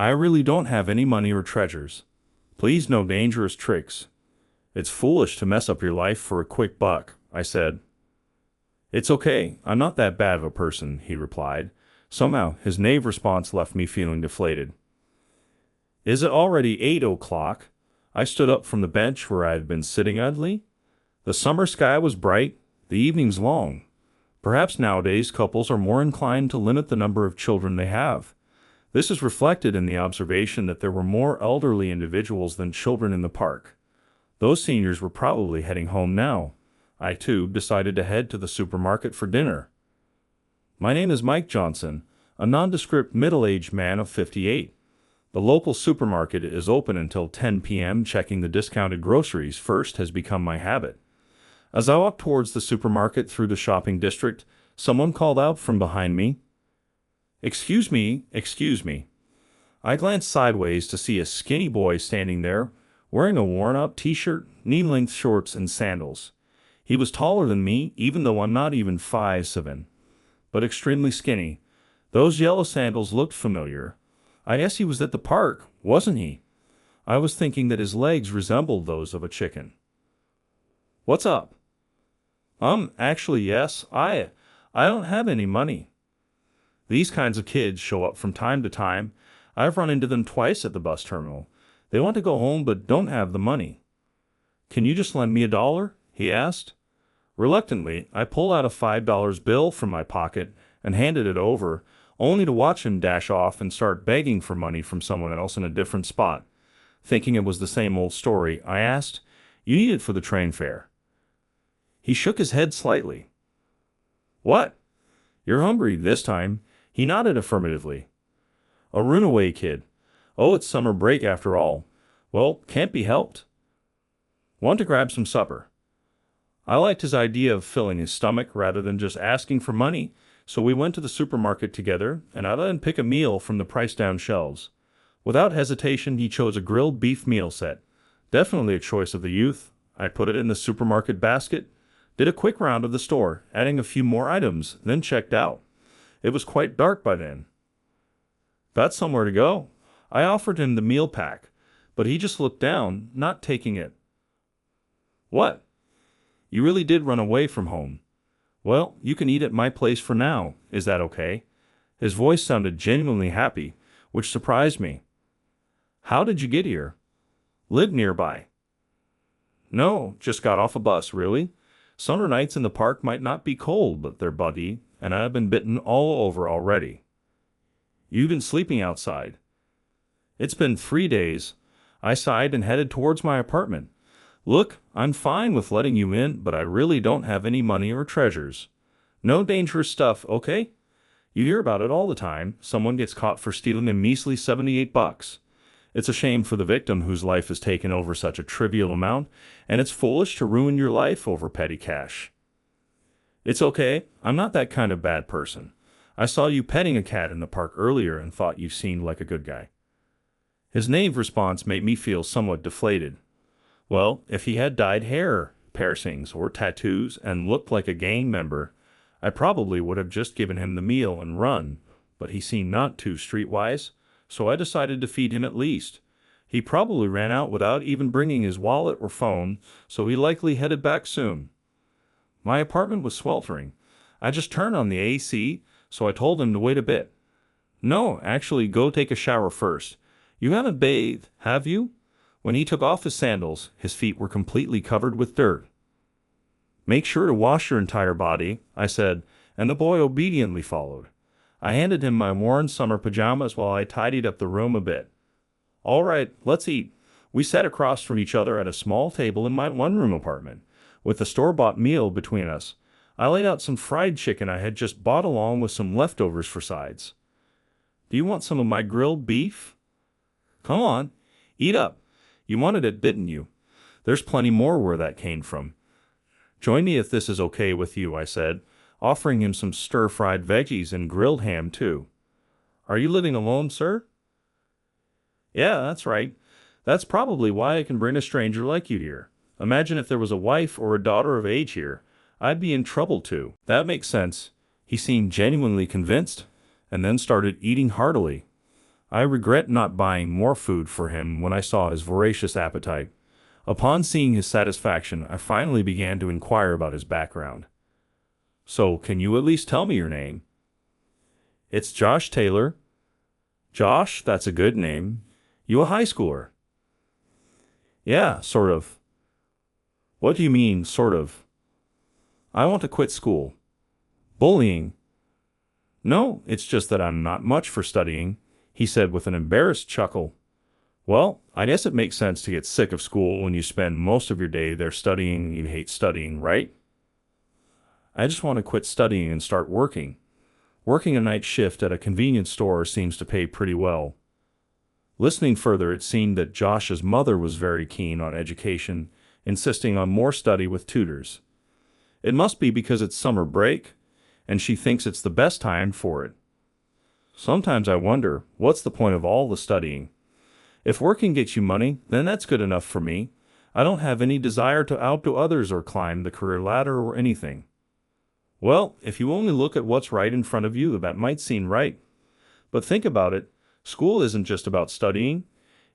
I really don't have any money or treasures. Please, no dangerous tricks. It's foolish to mess up your life for a quick buck, I said. It's okay, I'm not that bad of a person, he replied. Somehow, his naive response left me feeling deflated. Is it already 8 o'clock? I stood up from the bench where I had been sitting idly. The summer sky was bright, the evenings long. Perhaps nowadays couples are more inclined to limit the number of children they have. This is reflected in the observation that there were more elderly individuals than children in the park. Those seniors were probably heading home now. I, too, decided to head to the supermarket for dinner. My name is Mike Johnson, a nondescript middle-aged man of 58. The local supermarket is open until 10 p.m. Checking the discounted groceries first has become my habit. As I walked towards the supermarket through the shopping district, someone called out from behind me, Excuse me, excuse me. I glanced sideways to see a skinny boy standing there, wearing a worn-out t-shirt, knee-length shorts, and sandals. He was taller than me, even though I'm not even 5'7", but extremely skinny. Those yellow sandals looked familiar. I guess he was at the park, wasn't he? I was thinking that his legs resembled those of a chicken. What's up? Actually, yes, I don't have any money. These kinds of kids show up from time to time. I've run into them twice at the bus terminal. They want to go home but don't have the money. Can you just lend me $1? He asked. Reluctantly, I pulled out a $5 bill from my pocket and handed it over, only to watch him dash off and start begging for money from someone else in a different spot. Thinking it was the same old story, I asked, You need it for the train fare. He shook his head slightly. What? You're hungry this time? He nodded affirmatively. A runaway kid. Oh, it's summer break after all. Well, can't be helped. Want to grab some supper? I liked his idea of filling his stomach rather than just asking for money, so we went to the supermarket together, and I let him pick a meal from the price-down shelves. Without hesitation, he chose a grilled beef meal set. Definitely a choice of the youth. I put it in the supermarket basket, did a quick round of the store, adding a few more items, then checked out. It was quite dark by then. Got somewhere to go. I offered him the meal pack, but he just looked down, not taking it. What? You really did run away from home. Well, you can eat at my place for now. Is that okay? His voice sounded genuinely happy, which surprised me. How did you get here? Live nearby. No, just got off a bus, really. Summer nights in the park might not be cold, but they're buddy, and I've been bitten all over already. You've been sleeping outside. It's been 3 days. I sighed and headed towards my apartment. Look, I'm fine with letting you in, but I really don't have any money or treasures. No dangerous stuff, okay? You hear about it all the time. Someone gets caught for stealing a measly $78. It's a shame for the victim whose life is taken over such a trivial amount, and it's foolish to ruin your life over petty cash. It's okay. I'm not that kind of bad person. I saw you petting a cat in the park earlier and thought you seemed like a good guy. His naive response made me feel somewhat deflated. Well, if he had dyed hair, piercings, or tattoos and looked like a gang member, I probably would have just given him the meal and run, but he seemed not too streetwise, so I decided to feed him at least. He probably ran out without even bringing his wallet or phone, so he likely headed back soon. My apartment was sweltering. I just turned on the AC, so I told him to wait a bit. No, actually, go take a shower first. You haven't bathed, have you? When he took off his sandals, his feet were completely covered with dirt. Make sure to wash your entire body, I said, and the boy obediently followed. I handed him my worn summer pajamas while I tidied up the room a bit. All right, let's eat. We sat across from each other at a small table in my one-room apartment, with the store-bought meal between us. I laid out some fried chicken I had just bought along with some leftovers for sides. Do you want some of my grilled beef? Come on, eat up. You wanted it, didn't you? There's plenty more where that came from. Join me if this is okay with you, I said, offering him some stir-fried veggies and grilled ham, too. Are you living alone, sir? Yeah, that's right. That's probably why I can bring a stranger like you here. Imagine if there was a wife or a daughter of age here. I'd be in trouble, too. That makes sense. He seemed genuinely convinced, and then started eating heartily. I regret not buying more food for him when I saw his voracious appetite. Upon seeing his satisfaction, I finally began to inquire about his background. So, can you at least tell me your name? It's Josh Taylor. Josh, that's a good name. You a high schooler? Yeah, sort of. What do you mean, sort of? I want to quit school. Bullying. No, it's just that I'm not much for studying, he said with an embarrassed chuckle. Well, I guess it makes sense to get sick of school when you spend most of your day there studying and you hate studying, right? I just want to quit studying and start working. Working a night shift at a convenience store seems to pay pretty well. Listening further, it seemed that Josh's mother was very keen on education, insisting on more study with tutors. It must be because it's summer break, and she thinks it's the best time for it. Sometimes I wonder, what's the point of all the studying? If working gets you money, then that's good enough for me. I don't have any desire to outdo others or climb the career ladder or anything. Well, if you only look at what's right in front of you, that might seem right. But think about it. School isn't just about studying.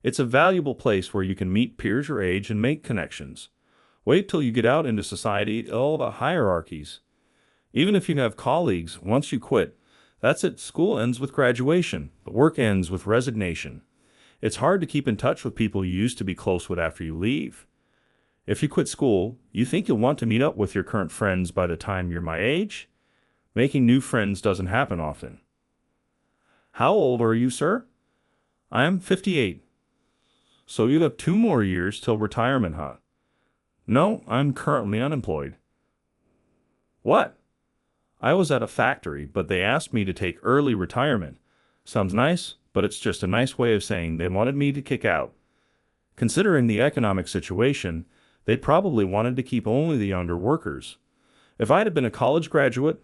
It's a valuable place where you can meet peers your age and make connections. Wait till you get out into society, all about hierarchies. Even if you have colleagues, once you quit, that's it. School ends with graduation, but work ends with resignation. It's hard to keep in touch with people you used to be close with after you leave. If you quit school, you think you'll want to meet up with your current friends by the time you're my age? Making new friends doesn't happen often. How old are you, sir? I am 58. So you have 2 more years till retirement, huh? No, I'm currently unemployed. What? I was at a factory, but they asked me to take early retirement. Sounds nice, but it's just a nice way of saying they wanted me to kick out. Considering the economic situation, they probably wanted to keep only the younger workers. If I'd have been a college graduate,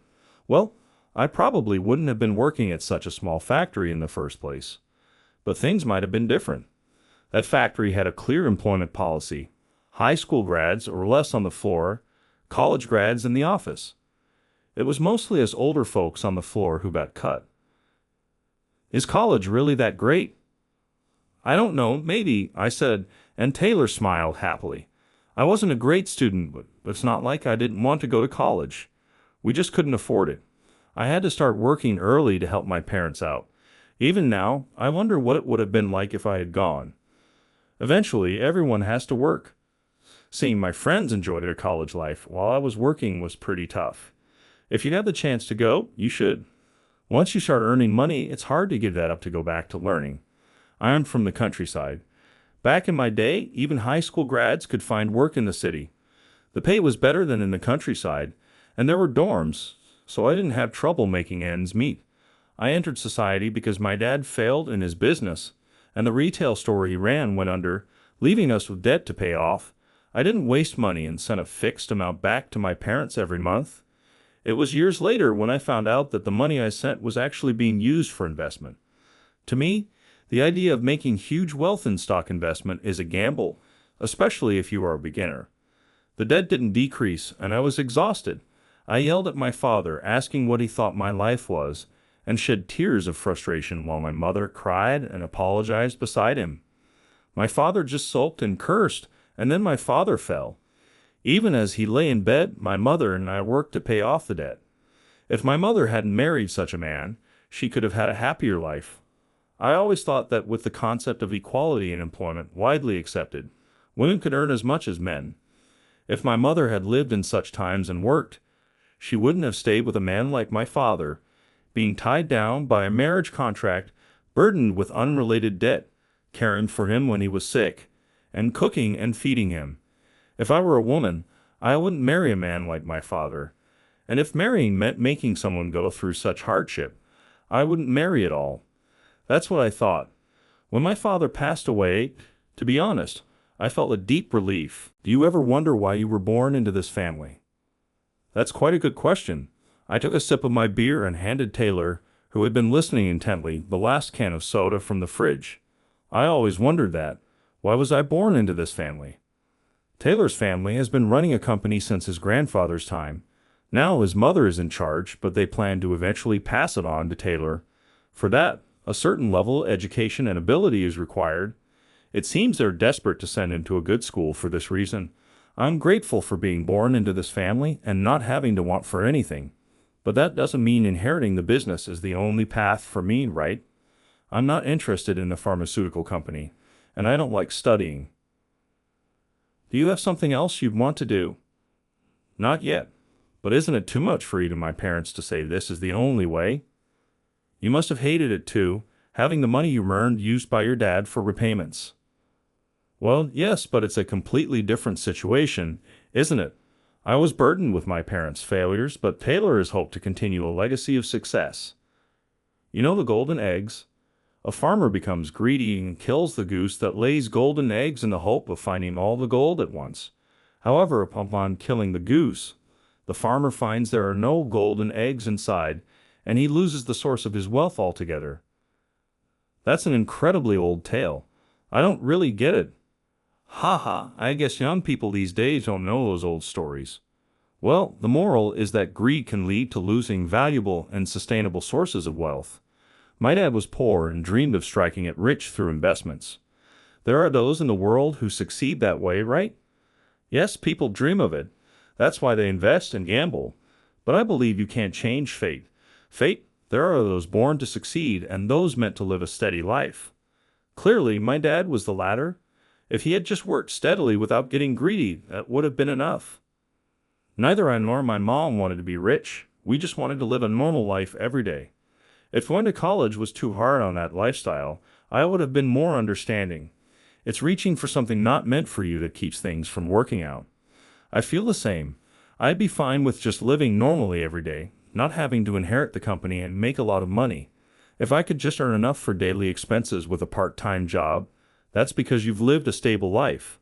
well, I probably wouldn't have been working at such a small factory in the first place. But things might have been different. That factory had a clear employment policy. High school grads or less on the floor, college grads in the office. It was mostly us older folks on the floor who got cut. Is college really that great? I don't know, maybe, I said, and Taylor smiled happily. I wasn't a great student, but it's not like I didn't want to go to college. We just couldn't afford it. I had to start working early to help my parents out. Even now, I wonder what it would have been like if I had gone. Eventually, everyone has to work. Seeing my friends enjoy their college life while I was working was pretty tough. If you have the chance to go, you should. Once you start earning money, it's hard to give that up to go back to learning. I'm from the countryside. Back in my day, even high school grads could find work in the city. The pay was better than in the countryside, and there were dorms, so I didn't have trouble making ends meet. I entered society because my dad failed in his business, and the retail store he ran went under, leaving us with debt to pay off. I didn't waste money and sent a fixed amount back to my parents every month. It was years later when I found out that the money I sent was actually being used for investment. To me, the idea of making huge wealth in stock investment is a gamble, especially if you are a beginner. The debt didn't decrease, and I was exhausted. I yelled at my father, asking what he thought my life was, and shed tears of frustration while my mother cried and apologized beside him. My father just sulked and cursed, and then my father fell. Even as he lay in bed, my mother and I worked to pay off the debt. If my mother hadn't married such a man, she could have had a happier life. I always thought that with the concept of equality in employment widely accepted, women could earn as much as men. If my mother had lived in such times and worked, she wouldn't have stayed with a man like my father, being tied down by a marriage contract, burdened with unrelated debt, caring for him when he was sick, and cooking and feeding him. If I were a woman, I wouldn't marry a man like my father. And if marrying meant making someone go through such hardship, I wouldn't marry at all. That's what I thought. When my father passed away, to be honest, I felt a deep relief. Do you ever wonder why you were born into this family? That's quite a good question. I took a sip of my beer and handed Taylor, who had been listening intently, the last can of soda from the fridge. I always wondered that. Why was I born into this family? Taylor's family has been running a company since his grandfather's time. Now his mother is in charge, but they plan to eventually pass it on to Taylor. For that, A certain level of education and ability is required. It seems they're desperate to send him to a good school for this reason. I'm grateful for being born into this family and not having to want for anything. But that doesn't mean inheriting the business is the only path for me, right? I'm not interested in a pharmaceutical company, and I don't like studying. Do you have something else you'd want to do? Not yet. But isn't it too much for even my parents to say this is the only way? You must have hated it too, having the money you earned used by your dad for repayments. Well, yes, but it's a completely different situation, isn't it? I was burdened with my parents' failures, but Taylor has hoped to continue a legacy of success. You know the golden eggs? A farmer becomes greedy and kills the goose that lays golden eggs in the hope of finding all the gold at once. However, upon killing the goose, the farmer finds there are no golden eggs inside, and he loses the source of his wealth altogether. That's an incredibly old tale. I don't really get it. Ha ha, I guess young people these days don't know those old stories. Well, the moral is that greed can lead to losing valuable and sustainable sources of wealth. My dad was poor and dreamed of striking it rich through investments. There are those in the world who succeed that way, right? Yes, people dream of it. That's why they invest and gamble. But I believe you can't change fate. There are those born to succeed and those meant to live a steady life. Clearly, my dad was the latter. If he had just worked steadily without getting greedy, that would have been enough. Neither I nor my mom wanted to be rich. We just wanted to live a normal life every day. If going to college was too hard on that lifestyle, I would have been more understanding. It's reaching for something not meant for you that keeps things from working out. I feel the same. I'd be fine with just living normally every day, not having to inherit the company and make a lot of money. If I could just earn enough for daily expenses with a part-time job, that's because you've lived a stable life.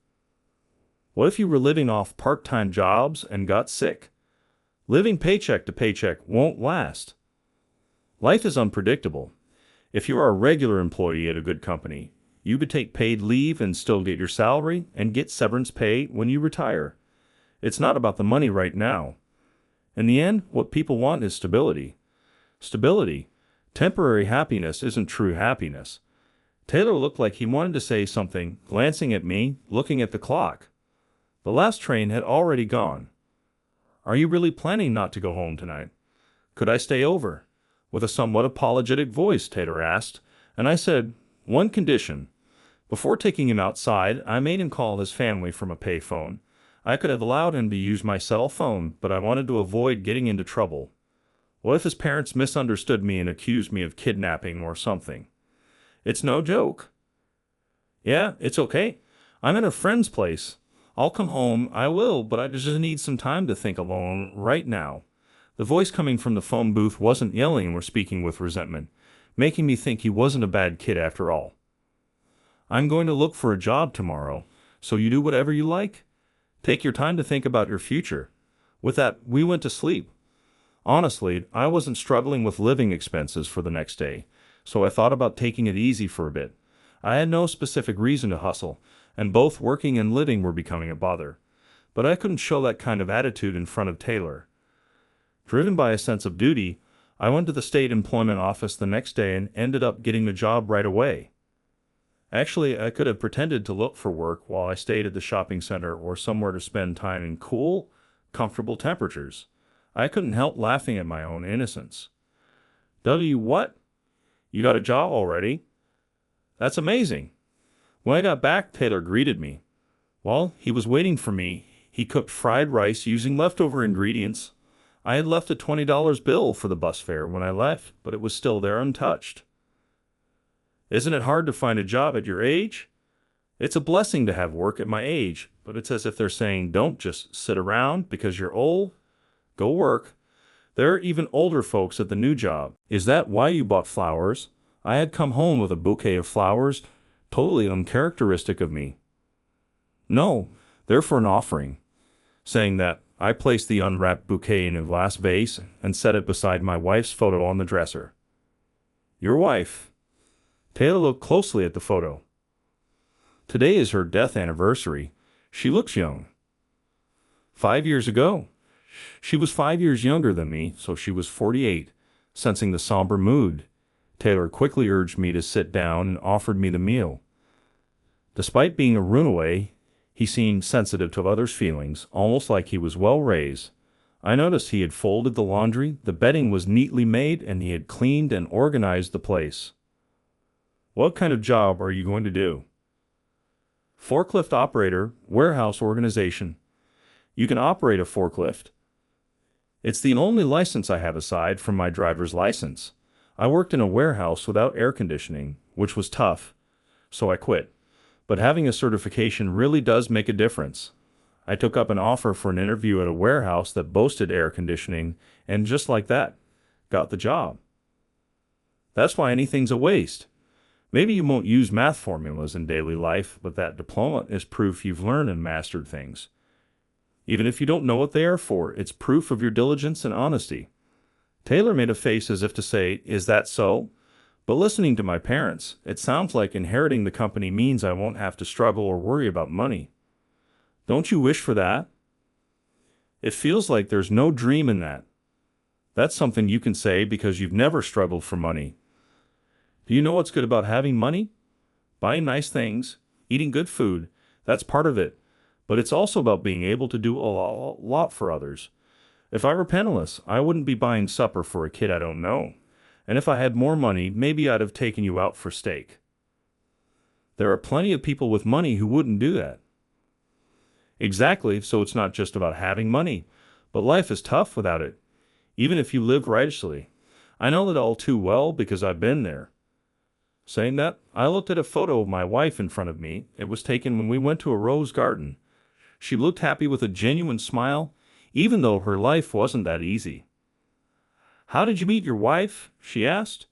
What if you were living off part-time jobs and got sick? Living paycheck to paycheck won't last. Life is unpredictable. If you are a regular employee at a good company, you could take paid leave and still get your salary and get severance pay when you retire. It's not about the money right now. In the end, what people want is stability. Stability. Temporary happiness isn't true happiness. Taylor looked like he wanted to say something, glancing at me, looking at the clock. The last train had already gone. Are you really planning not to go home tonight? Could I stay over? With a somewhat apologetic voice, Taylor asked, and I said, one condition. Before taking him outside, I made him call his family from a payphone. I could have allowed him to use my cell phone, but I wanted to avoid getting into trouble. What if his parents misunderstood me and accused me of kidnapping or something? It's no joke. Yeah, it's okay. I'm at a friend's place. I'll come home, I will, but I just need some time to think alone right now. The voice coming from the phone booth wasn't yelling or speaking with resentment, making me think he wasn't a bad kid after all. I'm going to look for a job tomorrow, so you do whatever you like. Take your time to think about your future. With that, we went to sleep. Honestly, I wasn't struggling with living expenses for the next day, so I thought about taking it easy for a bit. I had no specific reason to hustle, and both working and living were becoming a bother. But I couldn't show that kind of attitude in front of Taylor. Driven by a sense of duty, I went to the state employment office the next day and ended up getting the job right away. Actually, I could have pretended to look for work while I stayed at the shopping center or somewhere to spend time in cool, comfortable temperatures. I couldn't help laughing at my own innocence. What? You got a job already? That's amazing. When I got back, Taylor greeted me. While he was waiting for me, he cooked fried rice using leftover ingredients. I had left a $20 bill for the bus fare when I left, but it was still there untouched. Isn't it hard to find a job at your age? It's a blessing to have work at my age, but it's as if they're saying don't just sit around because you're old. Go work. There are even older folks at the new job. Is that why you bought flowers? I had come home with a bouquet of flowers, totally uncharacteristic of me. No, they're for an offering. Saying that, I placed the unwrapped bouquet in a glass vase and set it beside my wife's photo on the dresser. Your wife? Taylor looked closely at the photo. Today is her death anniversary. She looks young. 5 years ago. She was 5 years younger than me, so she was 48, sensing the somber mood. Taylor quickly urged me to sit down and offered me the meal. Despite being a runaway, he seemed sensitive to others' feelings, almost like he was well raised. I noticed he had folded the laundry, the bedding was neatly made, and he had cleaned and organized the place. "What kind of job are you going to do?" "Forklift operator, warehouse organization." "You can operate a forklift?" "It's the only license I have aside from my driver's license. I worked in a warehouse without air conditioning, which was tough, so I quit. But having a certification really does make a difference." I took up an offer for an interview at a warehouse that boasted air conditioning, and just like that, got the job. That's why anything's a waste. Maybe you won't use math formulas in daily life, but that diploma is proof you've learned and mastered things. Even if you don't know what they are for, it's proof of your diligence and honesty. Taylor made a face as if to say, "Is that so?" But listening to my parents, it sounds like inheriting the company means I won't have to struggle or worry about money. Don't you wish for that? It feels like there's no dream in that. That's something you can say because you've never struggled for money. Do you know what's good about having money? Buying nice things, eating good food, that's part of it. But it's also about being able to do a lot for others. If I were penniless, I wouldn't be buying supper for a kid I don't know. And if I had more money, maybe I'd have taken you out for steak. There are plenty of people with money who wouldn't do that. Exactly, so it's not just about having money, but life is tough without it, even if you live righteously. I know that all too well because I've been there. Saying that, I looked at a photo of my wife in front of me. It was taken when we went to a rose garden. She looked happy with a genuine smile, even though her life wasn't that easy. "How did you meet your wife?" she asked.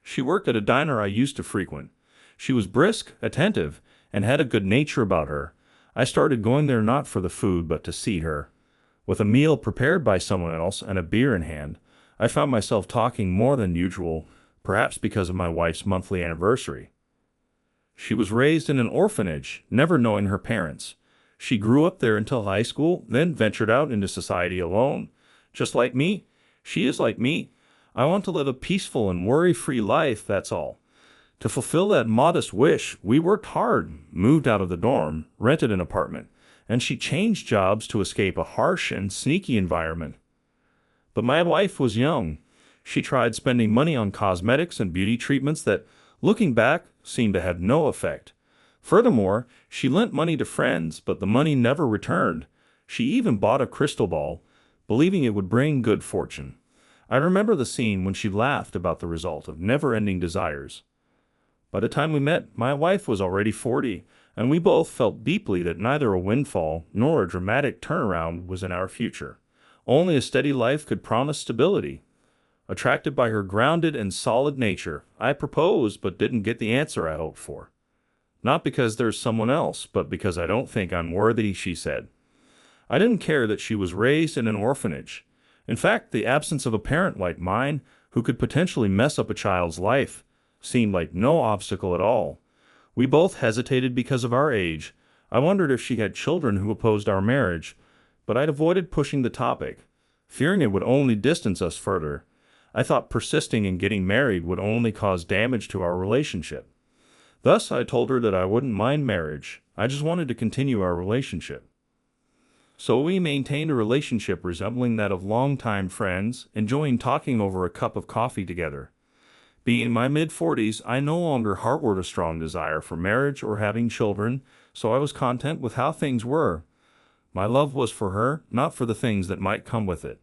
"She worked at a diner I used to frequent. She was brisk, attentive, and had a good nature about her. I started going there not for the food but to see her. With a meal prepared by someone else and a beer in hand, I found myself talking more than usual, perhaps because of my wife's monthly anniversary. She was raised in an orphanage, never knowing her parents. She grew up there until high school, then ventured out into society alone. Just like me, she is like me. I want to live a peaceful and worry-free life, that's all. To fulfill that modest wish, we worked hard, moved out of the dorm, rented an apartment, and she changed jobs to escape a harsh and sneaky environment. But my wife was young. She tried spending money on cosmetics and beauty treatments that, looking back, seemed to have no effect. Furthermore, she lent money to friends, but the money never returned. She even bought a crystal ball, believing it would bring good fortune. I remember the scene when she laughed about the result of never-ending desires. By the time we met, my wife was already 40, and we both felt deeply that neither a windfall nor a dramatic turnaround was in our future. Only a steady life could promise stability. Attracted by her grounded and solid nature, I proposed but didn't get the answer I hoped for. "Not because there's someone else, but because I don't think I'm worthy," she said. I didn't care that she was raised in an orphanage. In fact, the absence of a parent like mine, who could potentially mess up a child's life, seemed like no obstacle at all. We both hesitated because of our age. I wondered if she had children who opposed our marriage, but I'd avoided pushing the topic, fearing it would only distance us further. I thought persisting in getting married would only cause damage to our relationship. Thus, I told her that I wouldn't mind marriage. I just wanted to continue our relationship. So we maintained a relationship resembling that of longtime friends, enjoying talking over a cup of coffee together. Being in my mid-40s, I no longer harbored a strong desire for marriage or having children, so I was content with how things were. My love was for her, not for the things that might come with it.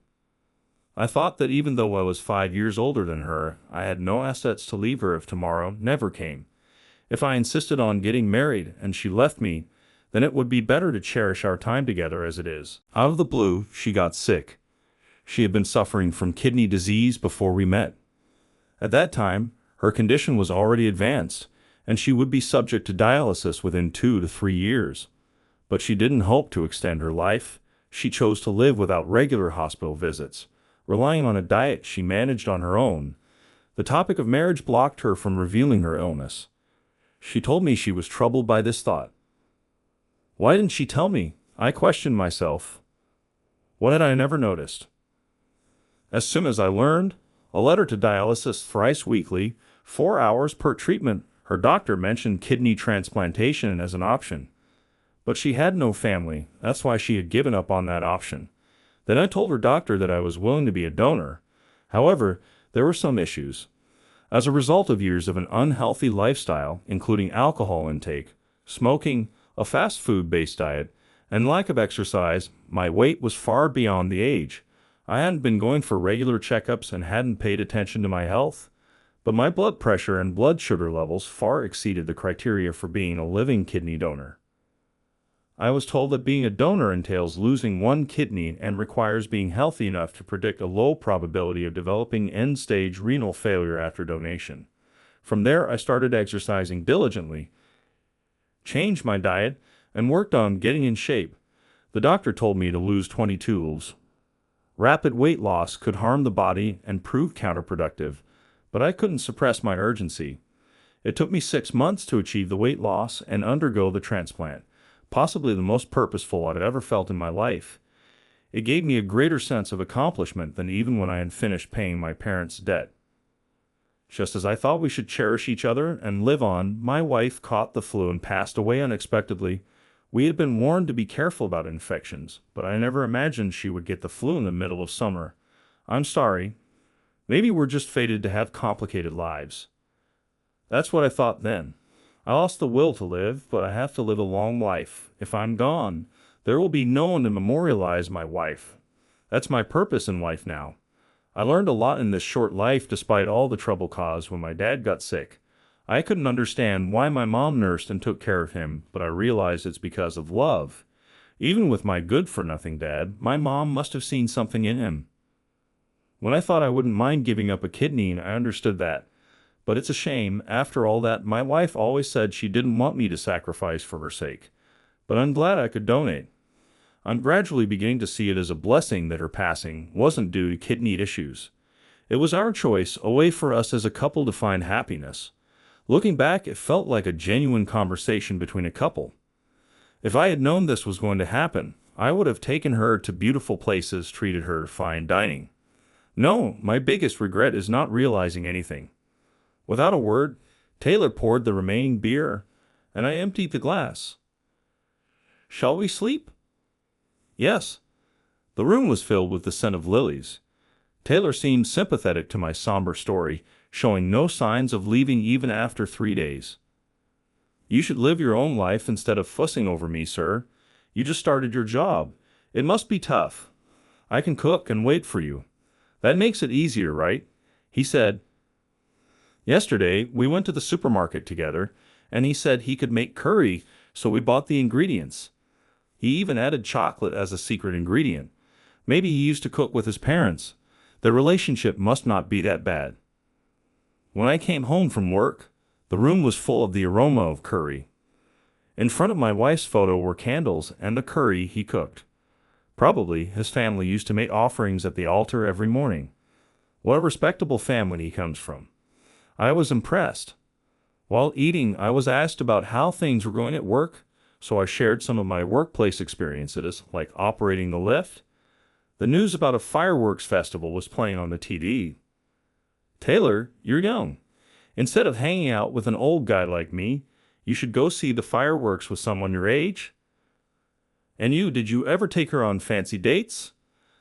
I thought that even though I was 5 years older than her, I had no assets to leave her if tomorrow never came. If I insisted on getting married and she left me, then it would be better to cherish our time together as it is. Out of the blue, she got sick. She had been suffering from kidney disease before we met. At that time, her condition was already advanced, and she would be subject to dialysis within 2 to 3 years. But she didn't hope to extend her life. She chose to live without regular hospital visits, relying on a diet she managed on her own. The topic of marriage blocked her from revealing her illness. She told me she was troubled by this thought. Why didn't she tell me? I questioned myself. What had I never noticed? As soon as I learned, a letter to dialysis thrice weekly, 4 hours per treatment. Her doctor mentioned kidney transplantation as an option. But she had no family. That's why she had given up on that option. Then I told her doctor that I was willing to be a donor. However, there were some issues. As a result of years of an unhealthy lifestyle, including alcohol intake, smoking, a fast food-based diet, and lack of exercise, my weight was far beyond the age. I hadn't been going for regular checkups and hadn't paid attention to my health. But my blood pressure and blood sugar levels far exceeded the criteria for being a living kidney donor. I was told that being a donor entails losing one kidney and requires being healthy enough to predict a low probability of developing end-stage renal failure after donation. From there, I started exercising diligently, changed my diet, and worked on getting in shape. The doctor told me to lose 22 pounds. Rapid weight loss could harm the body and prove counterproductive, but I couldn't suppress my urgency. It took me 6 months to achieve the weight loss and undergo the transplant, possibly the most purposeful I'd ever felt in my life. It gave me a greater sense of accomplishment than even when I had finished paying my parents' debt. Just as I thought we should cherish each other and live on, my wife caught the flu and passed away unexpectedly. We had been warned to be careful about infections, but I never imagined she would get the flu in the middle of summer. I'm sorry. Maybe we're just fated to have complicated lives. That's what I thought then. I lost the will to live, but I have to live a long life. If I'm gone, there will be no one to memorialize my wife. That's my purpose in life now. I learned a lot in this short life despite all the trouble caused when my dad got sick. I couldn't understand why my mom nursed and took care of him, but I realized it's because of love. Even with my good-for-nothing dad, my mom must have seen something in him. When I thought I wouldn't mind giving up a kidney, I understood that. But it's a shame. After all that, my wife always said she didn't want me to sacrifice for her sake. But I'm glad I could donate. I'm gradually beginning to see it as a blessing that her passing wasn't due to kidney issues. It was our choice, a way for us as a couple to find happiness. Looking back, it felt like a genuine conversation between a couple. If I had known this was going to happen, I would have taken her to beautiful places, treated her to fine dining. No, my biggest regret is not realizing anything. Without a word, Taylor poured the remaining beer, and I emptied the glass. Shall we sleep? Yes. The room was filled with the scent of lilies. Taylor seemed sympathetic to my somber story, showing no signs of leaving even after 3 days. You should live your own life instead of fussing over me, sir. You just started your job. It must be tough. I can cook and wait for you. That makes it easier, right? He said. Yesterday, we went to the supermarket together, and he said he could make curry, so we bought the ingredients. He even added chocolate as a secret ingredient. Maybe he used to cook with his parents. Their relationship must not be that bad. When I came home from work, the room was full of the aroma of curry. In front of my wife's photo were candles and the curry he cooked. Probably his family used to make offerings at the altar every morning. What a respectable family he comes from. I was impressed. While eating, I was asked about how things were going at work, so I shared some of my workplace experiences, like operating the lift. The news about a fireworks festival was playing on the TV. Taylor, you're young. Instead of hanging out with an old guy like me, you should go see the fireworks with someone your age. And you, did you ever take her on fancy dates?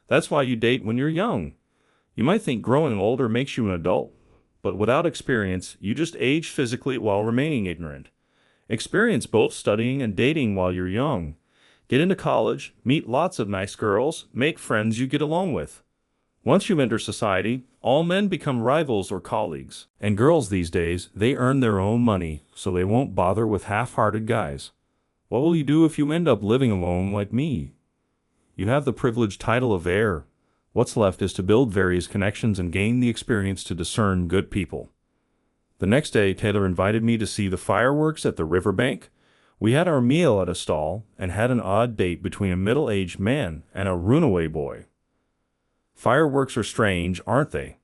That's why you date when you're young. You might think growing older makes you an adult, but without experience, you just age physically while remaining ignorant. Experience both studying and dating while you're young. Get into college, meet lots of nice girls, make friends you get along with. Once you enter society, all men become rivals or colleagues. And girls these days, they earn their own money, so they won't bother with half-hearted guys. What will you do if you end up living alone like me? You have the privileged title of heir. What's left is to build various connections and gain the experience to discern good people. The next day, Taylor invited me to see the fireworks at the riverbank. We had our meal at a stall and had an odd date between a middle-aged man and a runaway boy. Fireworks are strange, aren't they?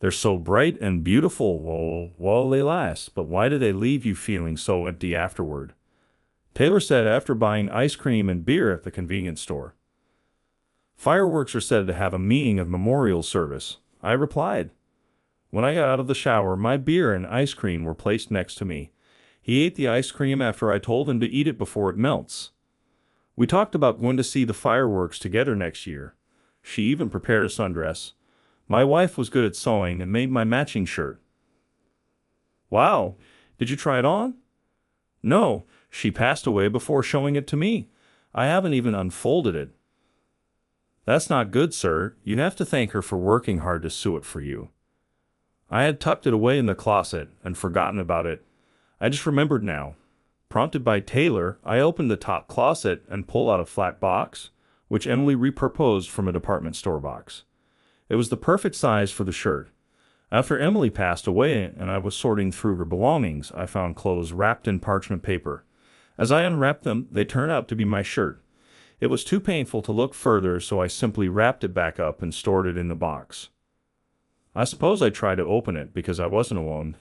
They're so bright and beautiful while they last, but why do they leave you feeling so empty afterward? Taylor said after buying ice cream and beer at the convenience store. Fireworks are said to have a meaning of memorial service. I replied. When I got out of the shower, my beer and ice cream were placed next to me. He ate the ice cream after I told him to eat it before it melts. We talked about going to see the fireworks together next year. She even prepared a sundress. My wife was good at sewing and made my matching shirt. Wow, did you try it on? No, she passed away before showing it to me. I haven't even unfolded it. That's not good, sir. You have to thank her for working hard to sew it for you. I had tucked it away in the closet and forgotten about it. I just remembered now. Prompted by Taylor, I opened the top closet and pulled out a flat box, which Emily repurposed from a department store box. It was the perfect size for the shirt. After Emily passed away and I was sorting through her belongings, I found clothes wrapped in parchment paper. As I unwrapped them, they turned out to be my shirt. It was too painful to look further, so I simply wrapped it back up and stored it in the box. I suppose I tried to open it because I wasn't alone.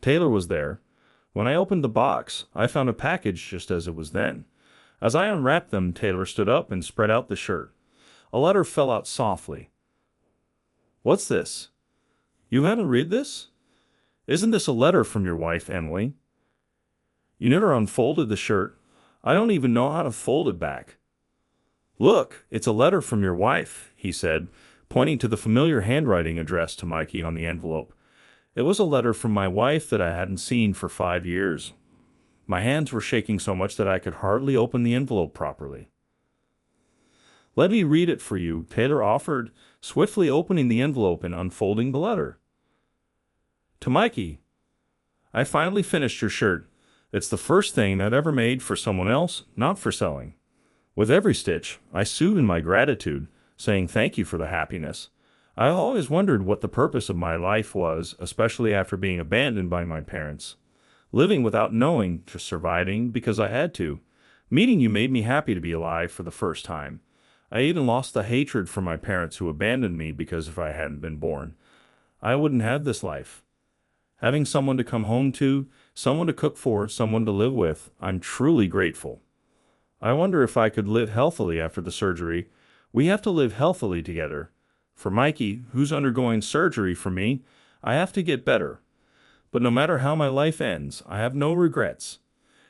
Taylor was there. When I opened the box, I found a package just as it was then. As I unwrapped them, Taylor stood up and spread out the shirt. A letter fell out softly. What's this? You haven't read this? Isn't this a letter from your wife, Emily? You never unfolded the shirt. I don't even know how to fold it back. Look, it's a letter from your wife, he said, pointing to the familiar handwriting addressed to Mikey on the envelope. It was a letter from my wife that I hadn't seen for 5 years. My hands were shaking so much that I could hardly open the envelope properly. Let me read it for you, Taylor offered, swiftly opening the envelope and unfolding the letter. To Mikey, I finally finished your shirt. It's the first thing I'd ever made for someone else, not for selling. With every stitch, I sewed in my gratitude, saying thank you for the happiness. I always wondered what the purpose of my life was, especially after being abandoned by my parents. Living without knowing, just surviving because I had to. Meeting you made me happy to be alive for the first time. I even lost the hatred for my parents who abandoned me because if I hadn't been born, I wouldn't have this life. Having someone to come home to, someone to cook for, someone to live with, I'm truly grateful. I wonder if I could live healthily after the surgery. We have to live healthily together. For Mikey, who's undergoing surgery for me, I have to get better. But no matter how my life ends, I have no regrets.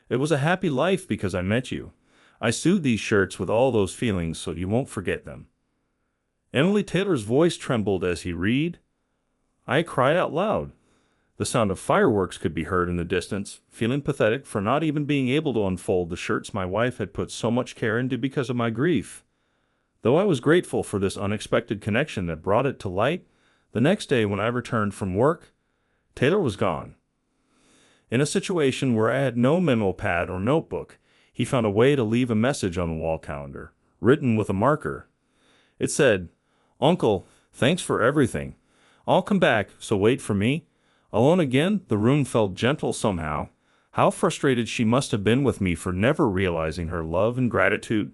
It was a happy life because I met you. I sewed these shirts with all those feelings so you won't forget them. Emily Taylor's voice trembled as he read. I cried out loud. The sound of fireworks could be heard in the distance, feeling pathetic for not even being able to unfold the shirts my wife had put so much care into because of my grief. Though I was grateful for this unexpected connection that brought it to light, the next day when I returned from work, Taylor was gone. In a situation where I had no memo pad or notebook, he found a way to leave a message on the wall calendar, written with a marker. It said, Uncle, thanks for everything. I'll come back, so wait for me. Alone again, the room felt gentle somehow. How frustrated she must have been with me for never realizing her love and gratitude.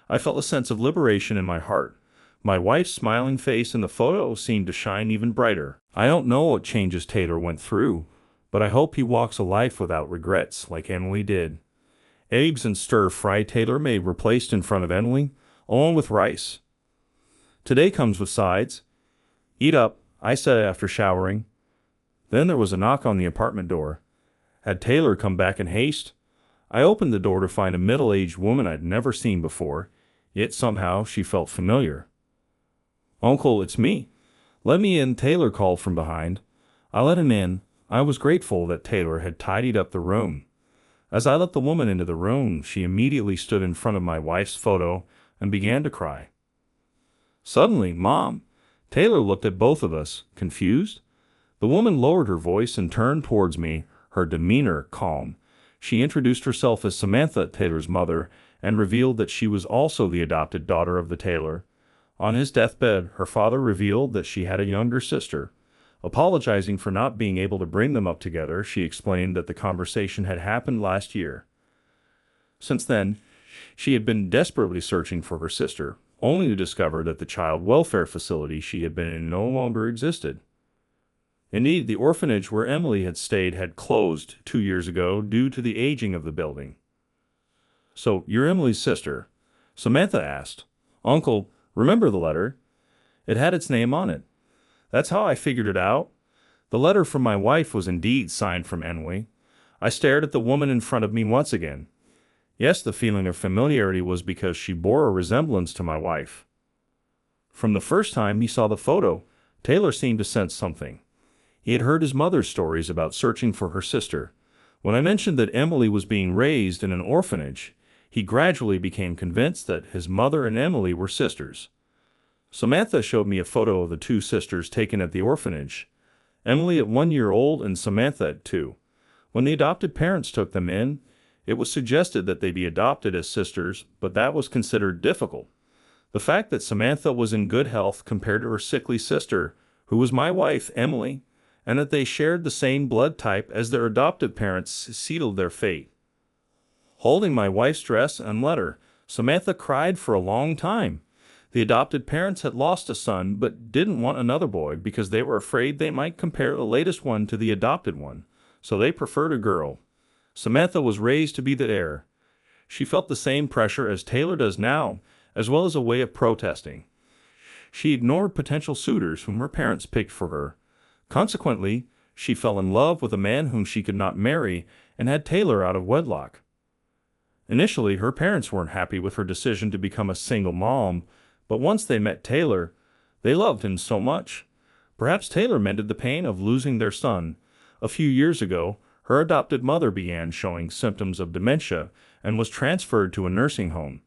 I felt a sense of liberation in my heart. My wife's smiling face in the photo seemed to shine even brighter. I don't know what changes Taylor went through, but I hope he walks a life without regrets like Emily did. Eggs and stir-fry Taylor made were placed in front of Emily, along with rice. Today comes with sides. Eat up, I said after showering. Then there was a knock on the apartment door. Had Taylor come back in haste? I opened the door to find a middle-aged woman I'd never seen before, yet somehow she felt familiar. Uncle, it's me. Let me in, Taylor called from behind. I let him in. I was grateful that Taylor had tidied up the room. As I let the woman into the room, she immediately stood in front of my wife's photo and began to cry. Suddenly, Mom, Taylor looked at both of us, confused. The woman lowered her voice and turned towards me, her demeanor calm. She introduced herself as Samantha, Taylor's mother, and revealed that she was also the adopted daughter of the Taylor. On his deathbed, her father revealed that she had a younger sister. Apologizing for not being able to bring them up together, she explained that the conversation had happened last year. Since then, she had been desperately searching for her sister, only to discover that the child welfare facility she had been in no longer existed. Indeed, the orphanage where Emily had stayed had closed 2 years ago due to the aging of the building. So, you're Emily's sister? Samantha asked. Uncle, remember the letter? It had its name on it. That's how I figured it out. The letter from my wife was indeed signed from Emily. I stared at the woman in front of me once again. Yes, the feeling of familiarity was because she bore a resemblance to my wife. From the first time he saw the photo, Taylor seemed to sense something. He had heard his mother's stories about searching for her sister. When I mentioned that Emily was being raised in an orphanage, he gradually became convinced that his mother and Emily were sisters. Samantha showed me a photo of the two sisters taken at the orphanage, Emily at 1 year old and Samantha at 2. When the adopted parents took them in, it was suggested that they be adopted as sisters, but that was considered difficult. The fact that Samantha was in good health compared to her sickly sister, who was my wife, Emily, and that they shared the same blood type as their adoptive parents sealed their fate. Holding my wife's dress and letter, Samantha cried for a long time. The adopted parents had lost a son but didn't want another boy because they were afraid they might compare the latest one to the adopted one, so they preferred a girl. Samantha was raised to be the heir. She felt the same pressure as Taylor does now, as well as a way of protesting. She ignored potential suitors whom her parents picked for her. Consequently, she fell in love with a man whom she could not marry and had Taylor out of wedlock. Initially, her parents weren't happy with her decision to become a single mom, but once they met Taylor, they loved him so much. Perhaps Taylor mended the pain of losing their son. A few years ago, her adopted mother began showing symptoms of dementia and was transferred to a nursing home.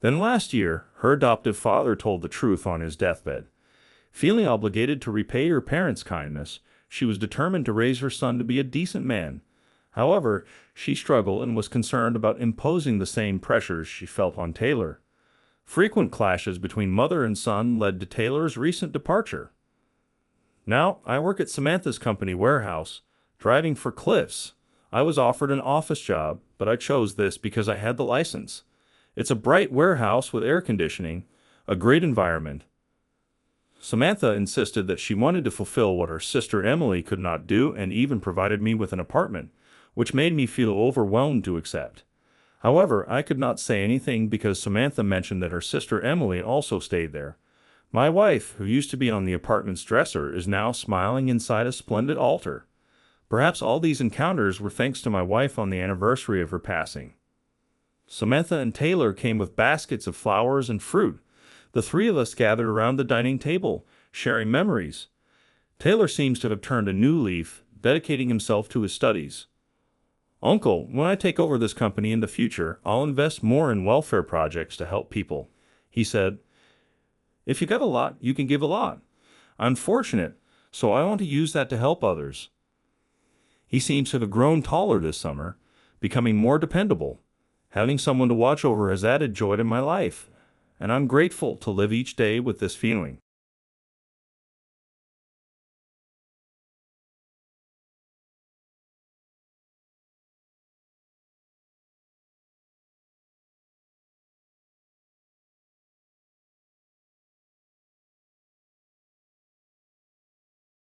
Then last year, her adoptive father told the truth on his deathbed. Feeling obligated to repay her parents' kindness, she was determined to raise her son to be a decent man. However, she struggled and was concerned about imposing the same pressures she felt on Taylor. Frequent clashes between mother and son led to Taylor's recent departure. Now, I work at Samantha's company warehouse, driving for Cliffs. I was offered an office job, but I chose this because I had the license. It's a bright warehouse with air conditioning, a great environment. Samantha insisted that she wanted to fulfill what her sister Emily could not do and even provided me with an apartment, which made me feel overwhelmed to accept. However, I could not say anything because Samantha mentioned that her sister Emily also stayed there. My wife, who used to be on the apartment's dresser, is now smiling inside a splendid altar. Perhaps all these encounters were thanks to my wife on the anniversary of her passing. Samantha and Taylor came with baskets of flowers and fruit. The three of us gathered around the dining table, sharing memories. Taylor seems to have turned a new leaf, dedicating himself to his studies. "Uncle, when I take over this company in the future, I'll invest more in welfare projects to help people," he said. "If you got a lot, you can give a lot. I'm fortunate, so I want to use that to help others." He seems to have grown taller this summer, becoming more dependable. Having someone to watch over has added joy to my life, and I'm grateful to live each day with this feeling.